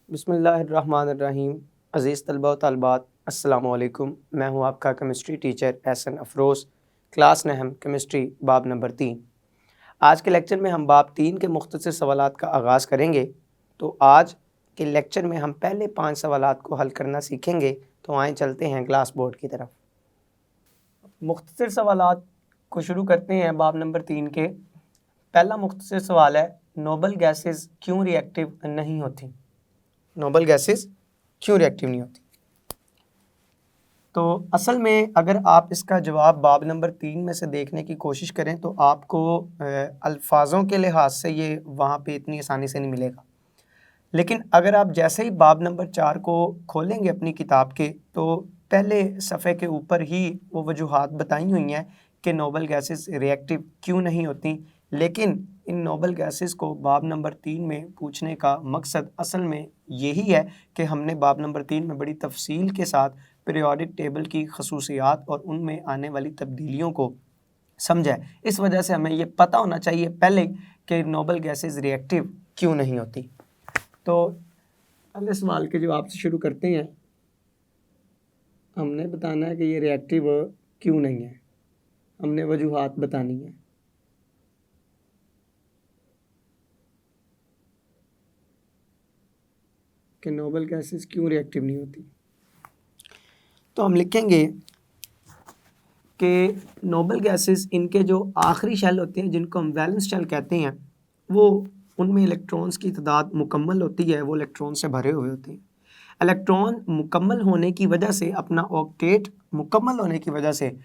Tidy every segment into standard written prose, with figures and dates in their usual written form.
बिस्मिल्लाहिर्रहमानिर्रहीम। अज़ीज़ तलबा व तालिबात, अस्सलामु अलैकुम। मैं हूँ आपका chemistry teacher Ehsan Afroz, class नहम केमिस्ट्री बाब नंबर 3। आज के लेक्चर में हम बाब 3 के मुख्तसर सवालात का आगाज़ करेंगे। तो आज के लेक्चर में हम पहले 5 सवालात को हल करना सीखेंगे। तो आए चलते हैं क्लास बोर्ड की तरफ। मुख्तसर सवालात को शुरू करते हैं बाब नंबर 3 के। पहला मुख्तसर सवाल है, नोबल गैसेस क्यों रिएक्टिव नहीं होती? नोबल गैसेस क्यों रिएक्टिव नहीं होती? तो असल में अगर आप इसका जवाब बाब नंबर 3 में से देखने की कोशिश करें तो आपको अल्फाजों के लिहाज से ये वहाँ पे इतनी आसानी से नहीं मिलेगा। लेकिन अगर आप जैसे ही बाब नंबर 4 को खोलेंगे अपनी किताब के, तो पहले सफ़े के ऊपर ही वो वजूहात बताई हुई हैं कि नोबल गैसेस रिएक्टिव क्यों नहीं होती। लेकिन इन नोबल गैसेस को बाब नंबर 3 में पूछने का मकसद असल में यही है कि हमने बाब नंबर 3 में बड़ी तफसील के साथ पीरियोडिक टेबल की खसूसियात और उनमें आने वाली तब्दीलियों को समझा है। इस वजह से हमें ये पता होना चाहिए पहले कि नोबल गैसेस रिएक्टिव क्यों नहीं होती। तो पहले सवाल के जवाब से शुरू करते हैं। हमने बताना है कि ये रिएक्टिव क्यों नहीं है, हमने वजूहात बतानी है। कि नोबल गैसेस क्यों रिएक्टिव नहीं होती। तो हम लिखेंगे कि नोबल गैसेस, इनके जो आखिरी शेल होते हैं जिनको हम वैलेंस शेल कहते हैं, वो उनमें इलेक्ट्रॉन्स की तादाद मुकम्मल होती है, वो इलेक्ट्रॉन से भरे हुए होते हैं। इलेक्ट्रॉन मुकम्मल होने की वजह से, अपना ऑक्टेट मुकम्मल होने की वजह से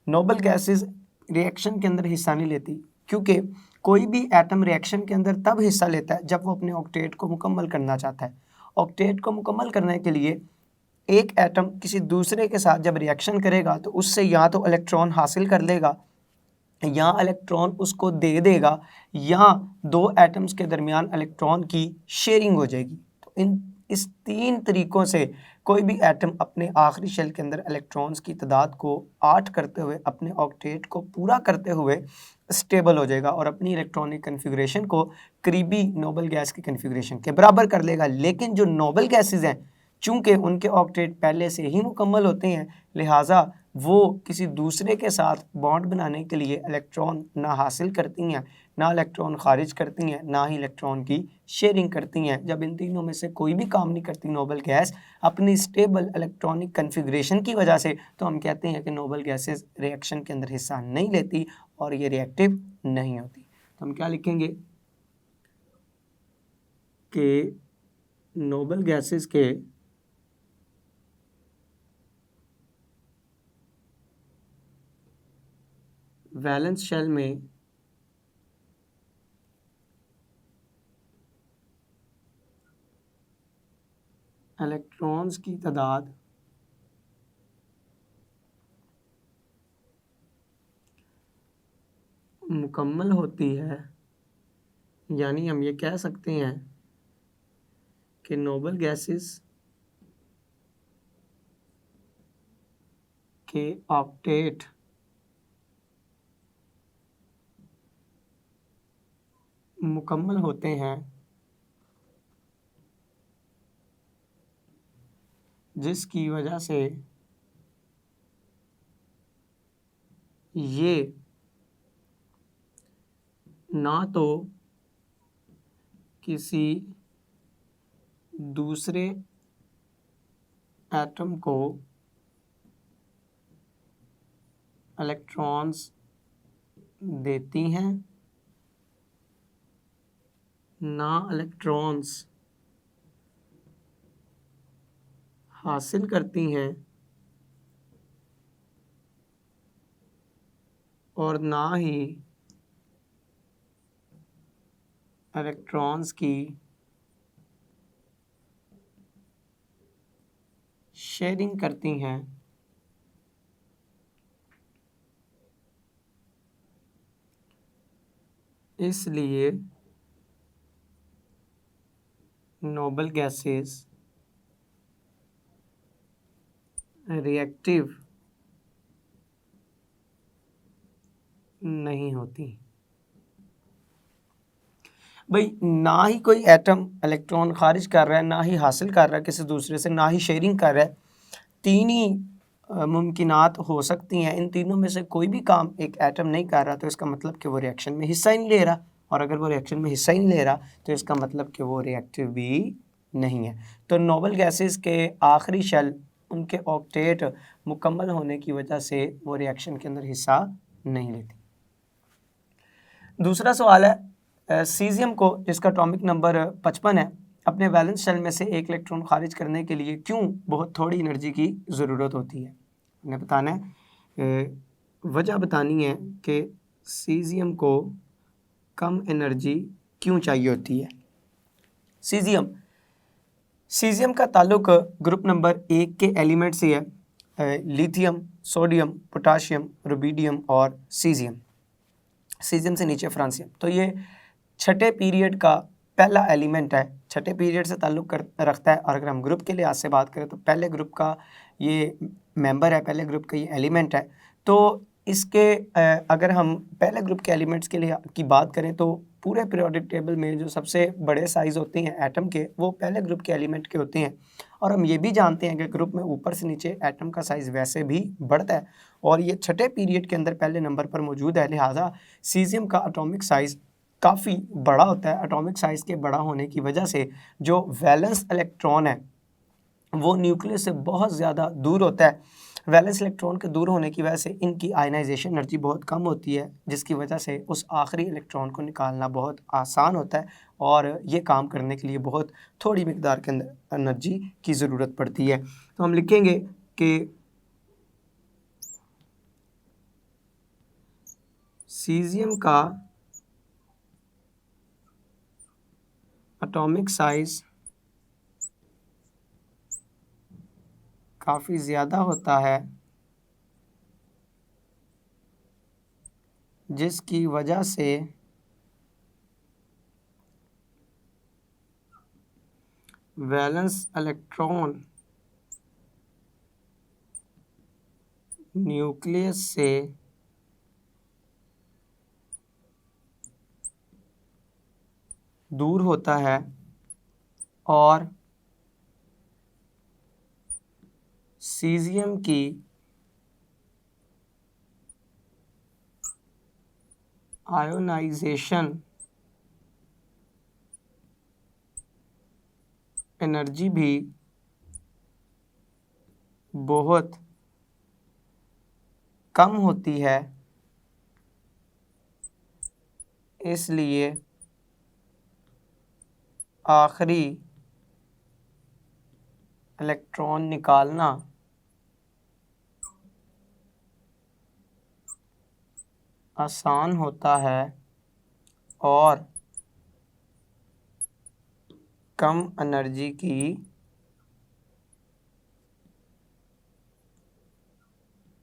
नोबल गैसेस रिएक्शन के अंदर हिस्सा नहीं लेती, क्योंकि कोई भी एटम रिएक्शन के अंदर तब हिस्सा लेता है जब वो अपने ऑक्टेट को मुकम्मल करना चाहता है। ऑक्टेट को मुकम्मल करने के लिए एक एटम किसी दूसरे के साथ जब रिएक्शन करेगा तो उससे या तो इलेक्ट्रॉन हासिल कर लेगा या इलेक्ट्रॉन उसको दे देगा, या दो एटम्स के दरमियान इलेक्ट्रॉन की शेयरिंग हो जाएगी। तो इस 3 तरीक़ों से कोई भी एटम अपने आखिरी शेल के अंदर इलेक्ट्रॉन्स की तादाद को 8 करते हुए, अपने ऑक्टेट को पूरा करते हुए स्टेबल हो जाएगा और अपनी इलेक्ट्रॉनिक कन्फिग्रेशन को करीबी नोबल गैस की कन्फिग्रेशन के बराबर कर लेगा। लेकिन जो नोबल गैसेस हैं, चूँकि उनके ऑक्टेट पहले से ही मुकम्मल होते हैं, लिहाजा वो किसी दूसरे के साथ बॉन्ड बनाने के लिए इलेक्ट्रॉन ना हासिल करती हैं, ना इलेक्ट्रॉन खारिज करती हैं, ना ही इलेक्ट्रॉन की शेयरिंग करती हैं। जब इन तीनों में से कोई भी काम नहीं करती नोबल गैस अपनी स्टेबल इलेक्ट्रॉनिक कन्फिग्रेशन की वजह से, तो हम कहते हैं कि नोबल गैसेस रिएक्शन के अंदर हिस्सा नहीं लेती और ये रिएक्टिव नहीं होती। तो हम क्या लिखेंगे कि नोबल गैसेस के वैलेंस शेल में इलेक्ट्रॉन्स की तादाद मुकम्मल होती है, यानी हम ये कह सकते हैं कि नोबल गैसेस के ऑक्टेट मुकम्मल होते हैं, जिसकी वजह से ये ना तो किसी दूसरे एटम को इलेक्ट्रॉन्स देती हैं, ना इलेक्ट्रॉन्स हासिल करती हैं, और ना ही इलेक्ट्रॉन्स की शेयरिंग करती हैं। इसलिए नोबल गैसेस रिएक्टिव नहीं होती। भाई ना ही कोई एटम इलेक्ट्रॉन खारिज कर रहा है, ना ही हासिल कर रहा है किसी दूसरे से, ना ही शेयरिंग कर रहा है। तीन ही मुमकिनात हो सकती हैं, इन तीनों में से कोई भी काम एक एटम नहीं कर रहा तो इसका मतलब कि वो रिएक्शन में हिस्सा ही नहीं ले रहा, और अगर वो रिएक्शन में हिस्सा ही नहीं ले रहा तो इसका मतलब कि वो रिएक्टिव भी नहीं है। तो नोबल गैसेस के आखिरी शेल, उनके ऑक्टेट मुकम्मल होने की वजह से वो रिएक्शन के अंदर हिस्सा नहीं लेती। दूसरा सवाल है सीजियम को, जिसका एटॉमिक नंबर 55 है, अपने वैलेंस शेल में से एक इलेक्ट्रॉन खारिज करने के लिए क्यों बहुत थोड़ी एनर्जी की ज़रूरत होती है। उन्हें बताना है, वजह बतानी है कि सीजियम को कम एनर्जी क्यों चाहिए होती है। सीजियम का ताल्लुक ग्रुप नंबर 1 के एलिमेंट से है, लिथियम, सोडियम, पोटाशियम, रुबिडियम और सीजियम। सीजियम से नीचे फ्रांसियम। तो ये छठे पीरियड का पहला एलिमेंट है, छठे पीरियड से ताल्लुक़ रखता है। और अगर हम ग्रुप के लिहाज से बात करें तो पहले ग्रुप का ये मेंबर है, पहले ग्रुप का ये एलिमेंट है। तो इसके अगर हम पहले ग्रुप के एलिमेंट्स के लिए की बात करें तो पूरे पीरियोडिक टेबल में जो सबसे बड़े साइज़ होते हैं एटम के, वो पहले ग्रुप के एलिमेंट के होते हैं। और हम ये भी जानते हैं कि ग्रुप में ऊपर से नीचे एटम का साइज़ वैसे भी बढ़ता है, और ये छठे पीरियड के अंदर पहले नंबर पर मौजूद है। लिहाजा सीजियम का एटॉमिक साइज़ काफ़ी बड़ा होता है। एटॉमिक साइज़ के बड़ा होने की वजह से जो वैलेंस इलेक्ट्रॉन है वो न्यूक्लियस से बहुत ज़्यादा दूर होता है। वैलेंस इलेक्ट्रॉन के दूर होने की वजह से इनकी आयनाइजेशन एनर्जी बहुत कम होती है, जिसकी वजह से उस आखिरी इलेक्ट्रॉन को निकालना बहुत आसान होता है, और ये काम करने के लिए बहुत थोड़ी मिकदार के अंदर एनर्जी की ज़रूरत पड़ती है। तो हम लिखेंगे कि सीजियम का एटॉमिक साइज़ काफ़ी ज़्यादा होता है, जिसकी वजह से वैलेंस इलेक्ट्रॉन न्यूक्लियस से दूर होता है और सीजियम की आयोनाइजेशन एनर्जी भी बहुत कम होती है, इसलिए आखिरी इलेक्ट्रॉन निकालना आसान होता है और कम एनर्जी की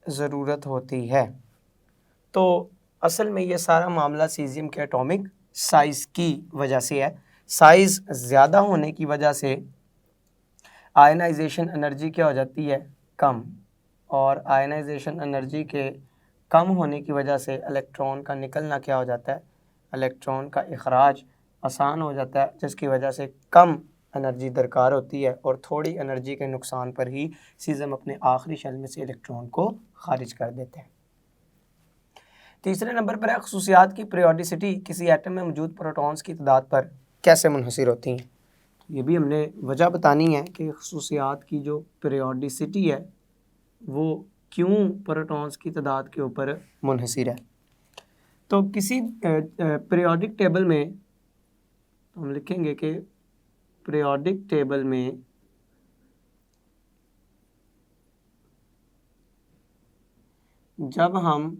ज़रूरत होती है। तो असल में ये सारा मामला सीजियम के एटॉमिक साइज़ की वजह से है। साइज़ ज़्यादा होने की वजह से आयनाइजेशन एनर्जी क्या हो जाती है, कम, और आयनाइजेशन एनर्जी के कम होने की वजह से इलेक्ट्रॉन का निकलना क्या हो जाता है, इलेक्ट्रॉन का इखराज आसान हो जाता है, जिसकी वजह से कम एनर्जी दरकार होती है, और थोड़ी एनर्जी के नुकसान पर ही सीजियम अपने आखिरी शेल में से इलेक्ट्रॉन को खारिज कर देते हैं। तीसरे नंबर पर है खसूसियात की पीरियोडिसिटी किसी एटम में मौजूद प्रोटॉन्स की तादाद पर कैसे मुनहसर होती हैं। ये भी हमने वजह बतानी है कि खसूसियात की जो पीरियोडिसिटी है वो क्यों प्रोटॉन्स की तादाद के ऊपर मुनहसर है। तो किसी पीरियोडिक टेबल में हम लिखेंगे कि पीरियोडिक टेबल में जब हम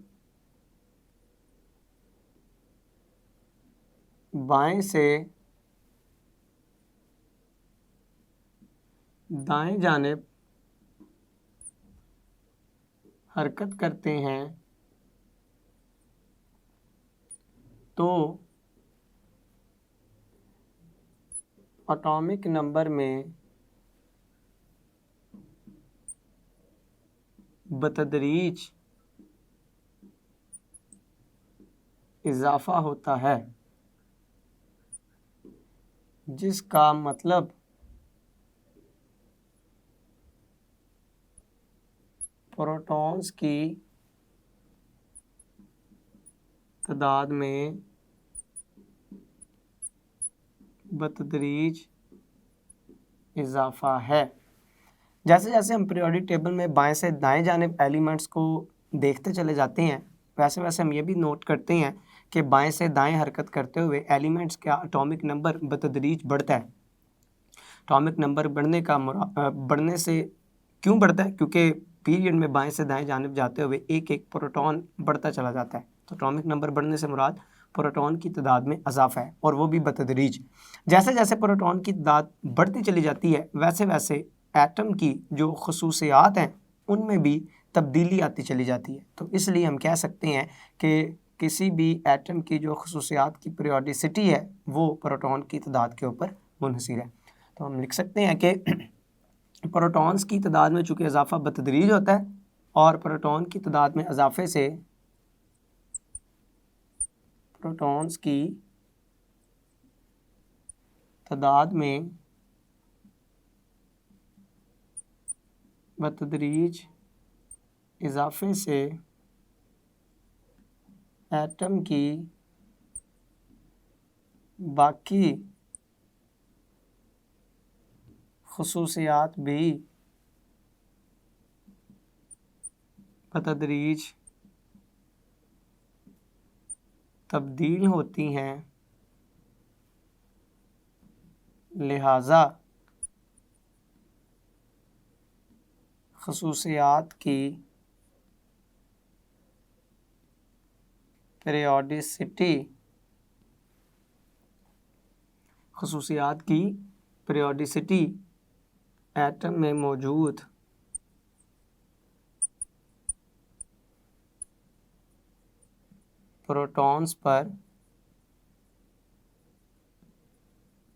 बाएं से दाएं जानिब हरकत करते हैं तो एटॉमिक नंबर में बतदरीज इजाफा होता है। जिसका मतलब प्रोटॉन्स की तादाद में बतदरीज इजाफा है। जैसे जैसे हम पीरियोडिक टेबल में बाएं से दाएं जानिब एलिमेंट्स को देखते चले जाते हैं, वैसे वैसे हम ये भी नोट करते हैं कि बाएं से दाएं हरकत करते हुए एलिमेंट्स का एटॉमिक नंबर बतदरीज बढ़ता है। एटॉमिक नंबर बढ़ने से क्यों बढ़ता है? क्योंकि पीरियड में बाएं से दाएं जानिब जाते हुए एक एक प्रोटॉन बढ़ता चला जाता है। तो एटॉमिक नंबर बढ़ने से मुराद प्रोटॉन की तादाद में इजाफा है, और वो भी बतदरीज। जैसे जैसे प्रोटॉन की तादाद बढ़ती चली जाती है, वैसे वैसे एटम की जो खसूसियात हैं उनमें भी तब्दीली आती चली जाती है। तो इसलिए हम कह सकते हैं कि किसी भी एटम की जो खसूसियात की पीरियोडिसिटी है वो प्रोटॉन की तादाद के ऊपर मुनहसर है। तो हम लिख सकते हैं कि प्रोटॉन्स की तादाद में चूँकि इजाफा बतदरीज होता है, और प्रोटॉन की तादाद में इजाफे से प्रोटॉन्स की तादाद में बतदरीज इजाफे से एटम की बाकी खसूसियात भी बतदरीज तब्दील होती हैं, लिहाजा खसूसियात की पीरियोडिसिटी एटम में मौजूद प्रोटॉन्स पर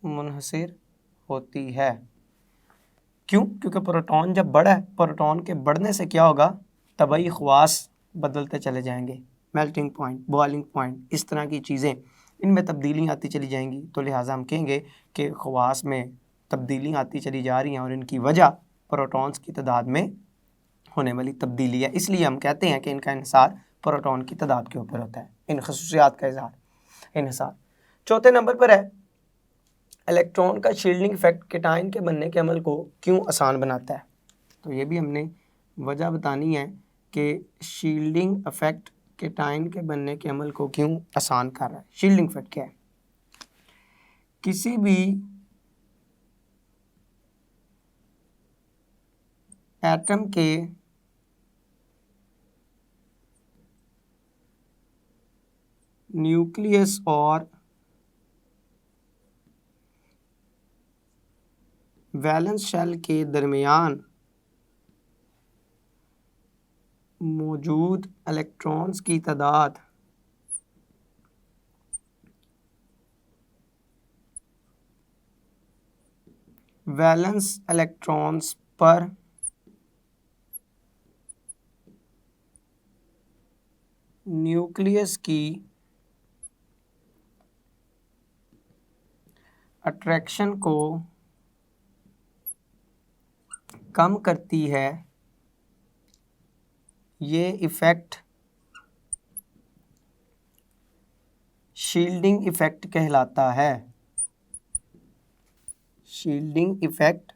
मुनहसर होती है। क्यों? क्योंकि प्रोटॉन जब बढ़ा है, प्रोटॉन के बढ़ने से क्या होगा? तबाही ख़वास बदलते चले जाएंगे, मेल्टिंग पॉइंट, बॉइलिंग पॉइंट, इस तरह की चीज़ें, इनमें तब्दीली आती चली जाएंगी। तो लिहाजा हम कहेंगे कि ख़वास में तब्दीली आती चली जा रही हैं, और इनकी वजह प्रोटॉन्स की तादाद में होने वाली तब्दीली है। इसलिए हम कहते हैं कि इनका इन्हिसार प्रोटॉन की तादाद के ऊपर होता है, इन खसूसियात का इन्हिसार। चौथे नंबर पर है इलेक्ट्रॉन का शील्डिंग इफेक्ट केटाइन के बनने के अमल को क्यों आसान बनाता है। तो ये भी हमने वजह बतानी है कि शील्डिंग इफेक्ट केटाइन के बनने के अमल को क्यों आसान कर रहा है। शील्डिंग इफेक्ट क्या है? किसी भी एटम के न्यूक्लियस और वैलेंस शेल के दरमियान मौजूद इलेक्ट्रॉन्स की तादाद वैलेंस इलेक्ट्रॉन्स पर न्यूक्लियस की अट्रैक्शन को कम करती है। ये इफ़ेक्ट शील्डिंग इफ़ेक्ट कहलाता है। शील्डिंग इफ़ेक्ट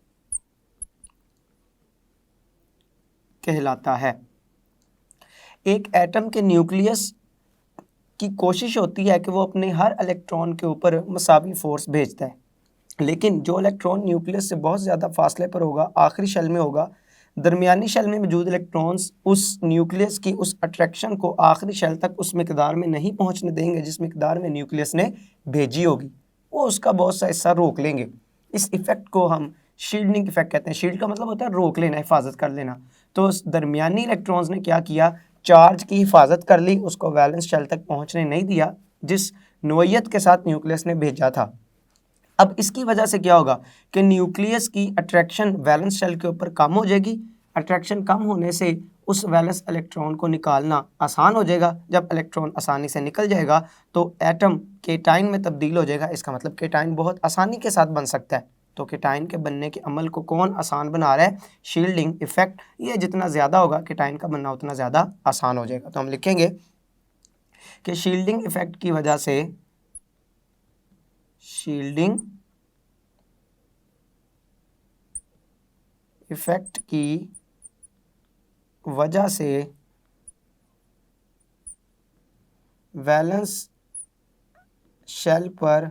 कहलाता है। एक एटम के न्यूक्लियस की कोशिश होती है कि वो अपने हर इलेक्ट्रॉन के ऊपर मसावी फोर्स भेजता है, लेकिन जो इलेक्ट्रॉन न्यूक्लियस से बहुत ज़्यादा फासले पर होगा, आखिरी शेल में होगा, दरमियानी शेल में मौजूद इलेक्ट्रॉन्स उस न्यूक्लियस की उस अट्रैक्शन को आखिरी शेल तक उस मिकदार में नहीं पहुंचने देंगे जिस मिकदार में न्यूक्लियस ने भेजी होगी, वो उसका बहुत सा हिस्सा रोक लेंगे। इस इफ़ेक्ट को हम शील्डिंग इफेक्ट कहते हैं। शील्ड का मतलब होता है रोक लेना, हिफाजत कर लेना। तो दरमियानी इलेक्ट्रॉन्स ने क्या किया? चार्ज की हिफाजत कर ली, उसको वैलेंस शेल तक पहुँचने नहीं दिया जिस नोयत के साथ न्यूक्लियस ने भेजा था। अब इसकी वजह से क्या होगा कि न्यूक्लियस की अट्रैक्शन वैलेंस शेल के ऊपर कम हो जाएगी। अट्रैक्शन कम होने से उस वैलेंस इलेक्ट्रॉन को निकालना आसान हो जाएगा। जब इलेक्ट्रॉन आसानी से निकल जाएगा तो एटम केटाइन में तब्दील हो जाएगा। इसका मतलब केटाइन बहुत आसानी के साथ बन सकता है। तो केटाइन के बनने के अमल को कौन आसान बना रहा है? Shielding effect. ये जितना ज़्यादा होगा केटाइन का बनना उतना ज़्यादा आसान हो जाएगा। तो हम लिखेंगे कि शील्डिंग इफेक्ट की वजह से, शील्डिंग इफेक्ट की वजह से वैलेंस शेल पर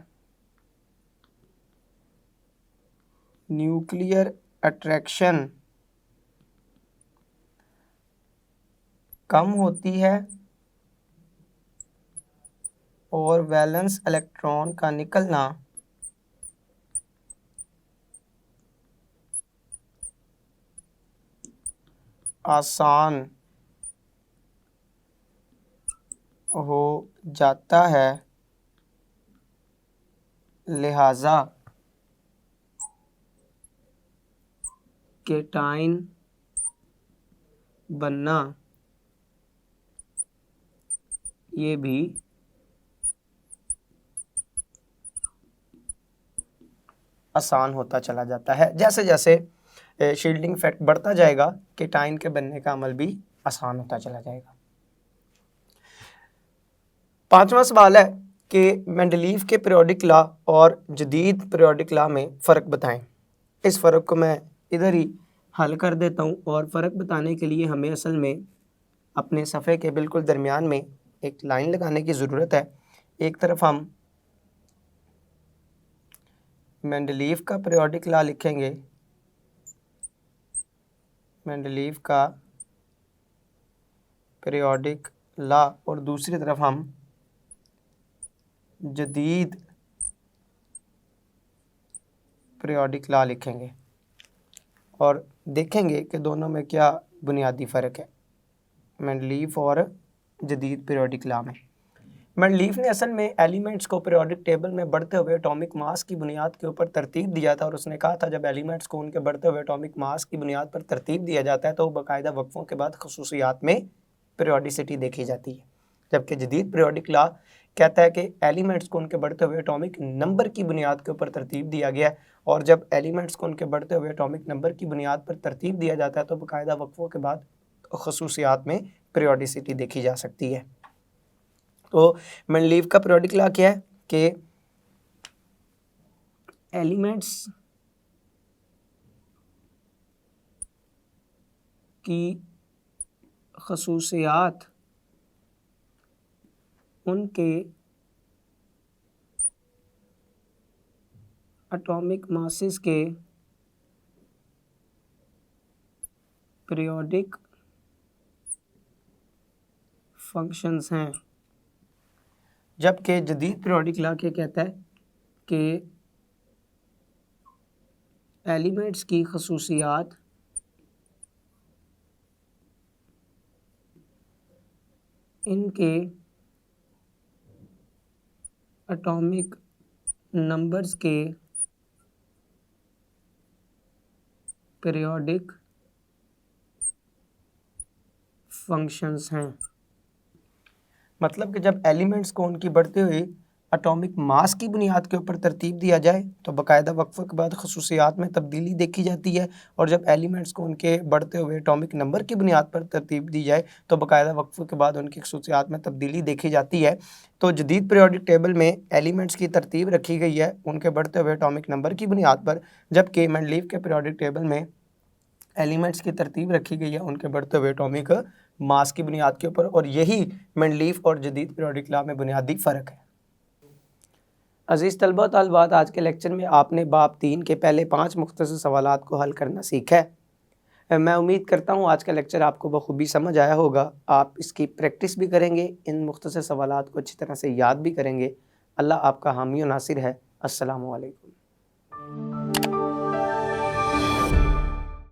न्यूक्लियर अट्रैक्शन कम होती है और वैलेंस इलेक्ट्रॉन का निकलना आसान हो जाता है। लिहाजा केटाइन बनना ये भी आसान होता चला जाता है। जैसे जैसे शील्डिंग इफेक्ट बढ़ता जाएगा केटाइन के बनने का अमल भी आसान होता चला जाएगा। पांचवा सवाल है कि मेंडलीव के पीरियोडिक लॉ और जदीद पीरियोडिक लॉ में फ़र्क बताएं। इस फ़र्क को मैं इधर ही हल कर देता हूं और फ़र्क बताने के लिए हमें असल में अपने सफ़े के बिल्कुल दरमियान में एक लाइन लगाने की ज़रूरत है। एक तरफ हम मेंडलीव का पीरियोडिक लॉ लिखेंगे, मेंडलीव का पीरियोडिक लॉ, और दूसरी तरफ हम जदीद पीरियोडिक लॉ लिखेंगे और देखेंगे कि दोनों में क्या बुनियादी फ़र्क है मेंडलीव और जदीद पीरियोडिक लॉ में। मेंडलीव ने असल में एलिमेंट्स को पीरियोडिक टेबल में बढ़ते हुए एटॉमिक मास की बुनियाद के ऊपर तरतीब दिया था और उसने कहा था जब एलिमेंट्स को उनके बढ़ते हुए एटॉमिक मास की बुनियाद पर तरतीब दिया जाता है तो बाकायदा वक्फों के बाद खसूसियात में पीरियोडिसिटी देखी जाती है। जबकि जदीद पीरियोडिक लॉ कहता है कि एलिमेंट्स को उनके बढ़ते हुए एटॉमिक नंबर की बुनियाद के ऊपर तरतीब दिया गया है और जब एलिमेंट्स को उनके बढ़ते हुए एटॉमिक नंबर की बुनियाद पर तरतीब दिया जाता है तो बाकायदा वक्फों के बाद खसूसियात में पीरियोडिसिटी देखी जा सकती है। तो मेंडलीव का पीरियोडिक लॉ क्या है कि एलिमेंट्स की खसूसियात उनके एटॉमिक मासेस के पीरियोडिक फंक्शंस हैं। जबकि जदीद पीरियोडिक लॉ क्या कहता है कि एलिमेंट्स की खसूसियात इनके एटॉमिक नंबर्स के पीरियोडिक फंक्शंस हैं। मतलब कि जब एलिमेंट्स को उनकी बढ़ती हुई एटॉमिक मास की बुनियाद के ऊपर तरतीब दिया जाए तो बाकायदा वक्फे के बाद खसूसियात में तब्दीली देखी जाती है और जब एलिमेंट्स को उनके बढ़ते हुए एटॉमिक नंबर की बुनियाद पर तरतीब दी जाए तो बाकायदा वक्फे के बाद उनकी खसूसियात में तब्दीली देखी जाती है। तो जदीद पीरियोडिक टेबल में एलिमेंट्स की तरतीब रखी गई है उनके बढ़ते हुए एटॉमिक नंबर की बुनियाद पर, जबकि मेंडलीव के पीरियोडिक टेबल में एलिमेंट्स की तरतीब रखी गई है उनके बढ़ते हुए एटॉमिक मास की बुनियाद के ऊपर, और यही मेंडलीव और जदीद पीरियोडिक लॉ में बुनियादी फ़र्क है। अज़ीज़ तलबा व तालिबात, आज के लेक्चर में आपने बाब 3 के पहले 5 मुख्तसर सवालात को हल करना सीखा है। मैं उम्मीद करता हूँ आज का लेक्चर आपको बखूबी समझ आया होगा। आप इसकी प्रैक्टिस भी करेंगे, इन मुख्तसर सवालात को अच्छी तरह से याद भी करेंगे। अल्लाह आपका हामी व नासिर है। अस्सलामु अलैकुम।